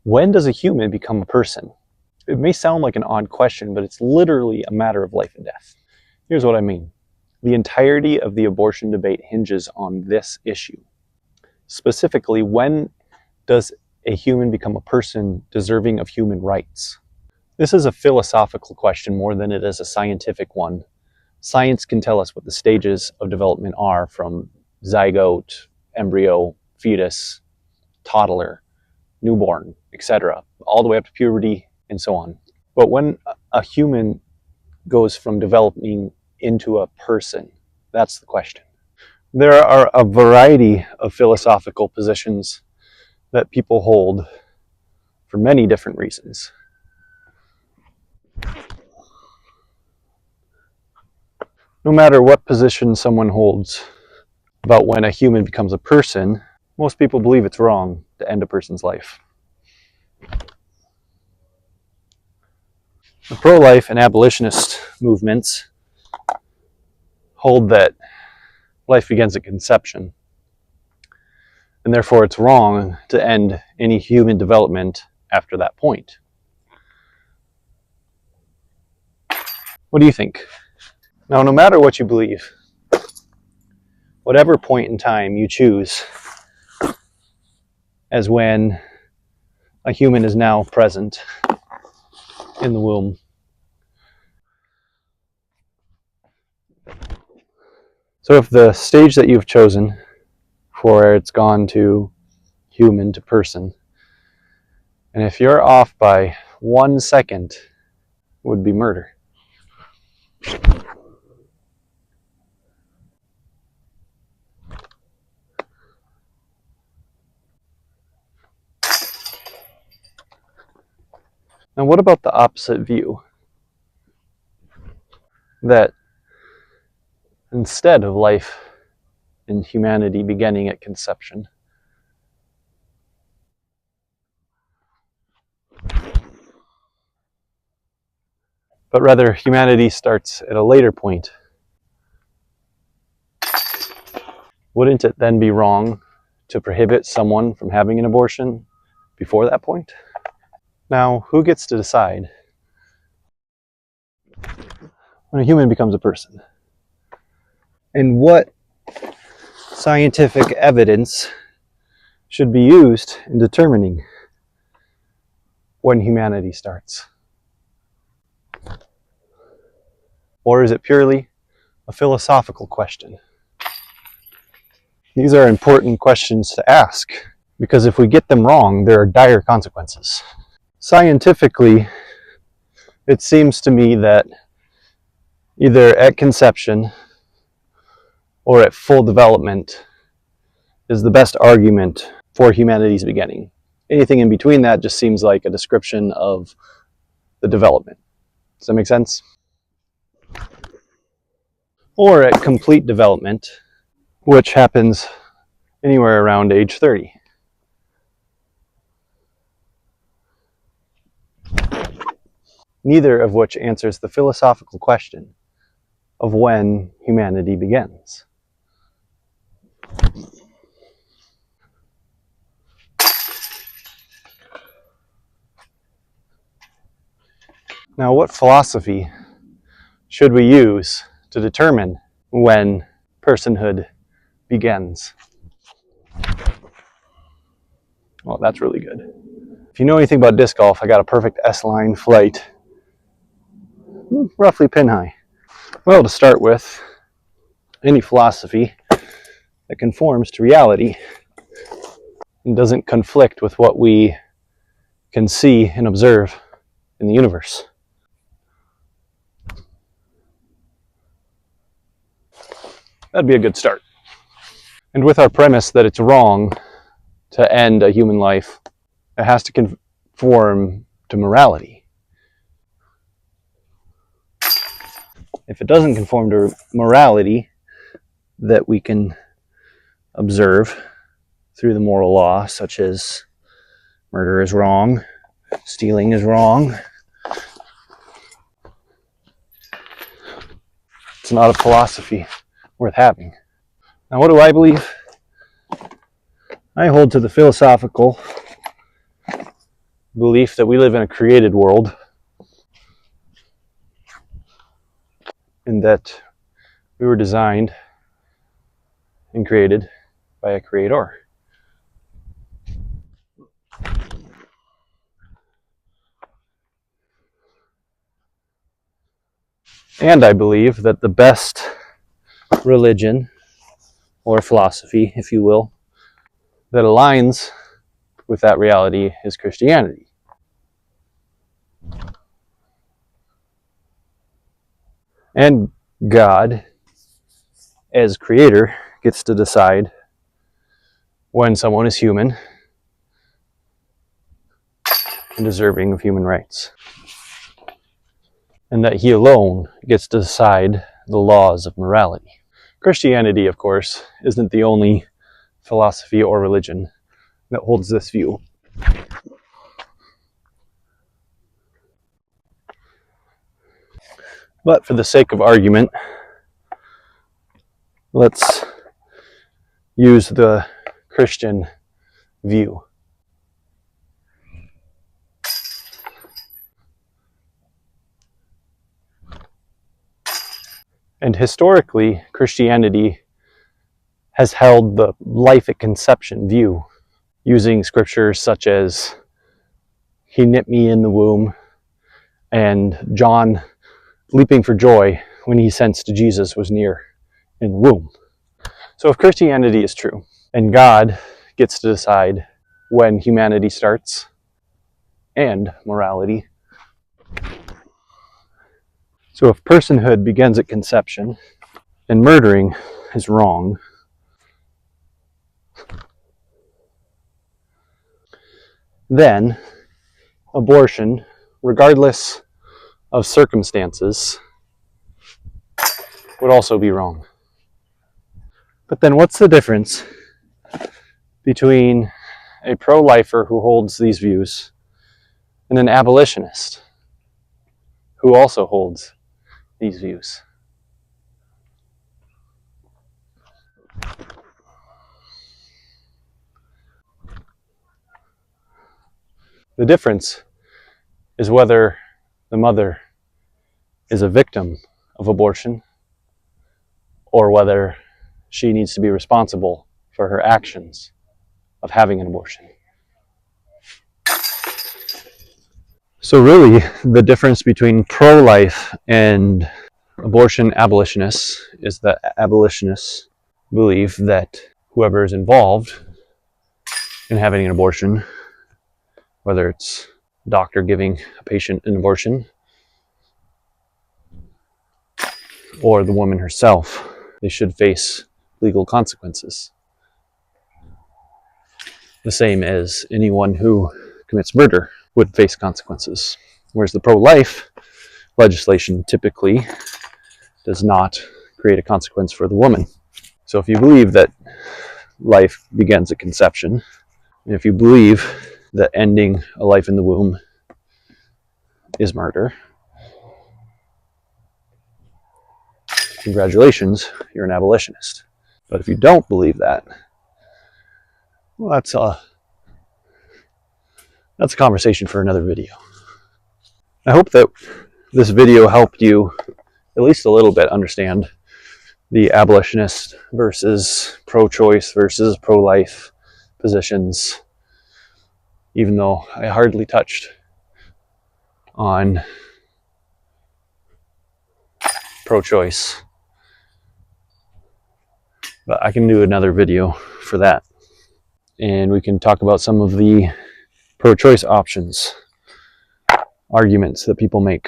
When does a human become a person? It may sound like an odd question, but it's literally a matter of life and death. Here's what I mean. The entirety of the abortion debate hinges on this issue. Specifically, when does a human become a person deserving of human rights? This is a philosophical question more than it is a scientific one. Science can tell us what the stages of development are, from zygote, embryo, fetus, toddler, newborn, etc., all the way up to puberty and so on. But when a human goes from developing into a person, that's the question. There are a variety of philosophical positions that people hold for many different reasons. No matter what position someone holds about when a human becomes a person, most people believe it's wrong to end a person's life. The pro-life and abolitionist movements hold that life begins at conception, and therefore it's wrong to end any human development after that point. What do you think? Now, no matter what you believe, whatever point in time you choose as when a human is now present in the womb, so if the stage that you've chosen for where it's gone to human to person, and if you're off by 1 second, would be murder. Now, what about the opposite view? That instead of life and humanity beginning at conception, but rather humanity starts at a later point, wouldn't it then be wrong to prohibit someone from having an abortion before that point? Now, who gets to decide when a human becomes a person? And what scientific evidence should be used in determining when humanity starts? Or is it purely a philosophical question? These are important questions to ask, because if we get them wrong, there are dire consequences. Scientifically, it seems to me that either at conception or at full development is the best argument for humanity's beginning. Anything in between that just seems like a description of the development. Does that make sense? Or at complete development, which happens anywhere around age 30. Neither of which answers the philosophical question of when humanity begins. Now, what philosophy should we use to determine when personhood begins? Well, that's really good. If you know anything about disc golf, I got a perfect S-line flight, roughly pin high. Well, to start with, any philosophy that conforms to reality and doesn't conflict with what we can see and observe in the universe. That'd be a good start. And with our premise that it's wrong to end a human life, it has to conform to morality. If it doesn't conform to morality that we can observe through the moral law, such as murder is wrong, stealing is wrong, it's not a philosophy worth having. Now, what do I believe? I hold to the philosophical belief that we live in a created world and that we were designed and created by a creator. And I believe that the best religion, or philosophy, if you will, that aligns with that reality is Christianity. And God, as creator, gets to decide when someone is human and deserving of human rights. And that he alone gets to decide the laws of morality. Christianity, of course, isn't the only philosophy or religion that holds this view. But for the sake of argument, let's use the Christian view. And historically, Christianity has held the life at conception view, using scriptures such as, "He knit me in the womb," and John leaping for joy when he sensed Jesus was near in the womb. So if Christianity is true, and God gets to decide when humanity starts, and morality, so if personhood begins at conception, and murdering is wrong, then abortion, regardless of circumstances, would also be wrong. But then what's the difference between a pro-lifer who holds these views and an abolitionist who also holds these views? The difference is whether the mother is a victim of abortion or whether she needs to be responsible for her actions of having an abortion. So really, the difference between pro-life and abortion abolitionists is that abolitionists believe that whoever is involved in having an abortion, whether it's a doctor giving a patient an abortion or the woman herself, they should face legal consequences. The same as anyone who commits murder would face consequences. Whereas the pro-life legislation typically does not create a consequence for the woman. So if you believe that life begins at conception, and if you believe that ending a life in the womb is murder, congratulations, you're an abolitionist. But if you don't believe that, well, that's a conversation for another video. I hope that this video helped you at least a little bit understand the abolitionist versus pro-choice versus pro-life positions, even though I hardly touched on pro-choice. But I can do another video for that. And we can talk about some of the pro-choice options, arguments that people make.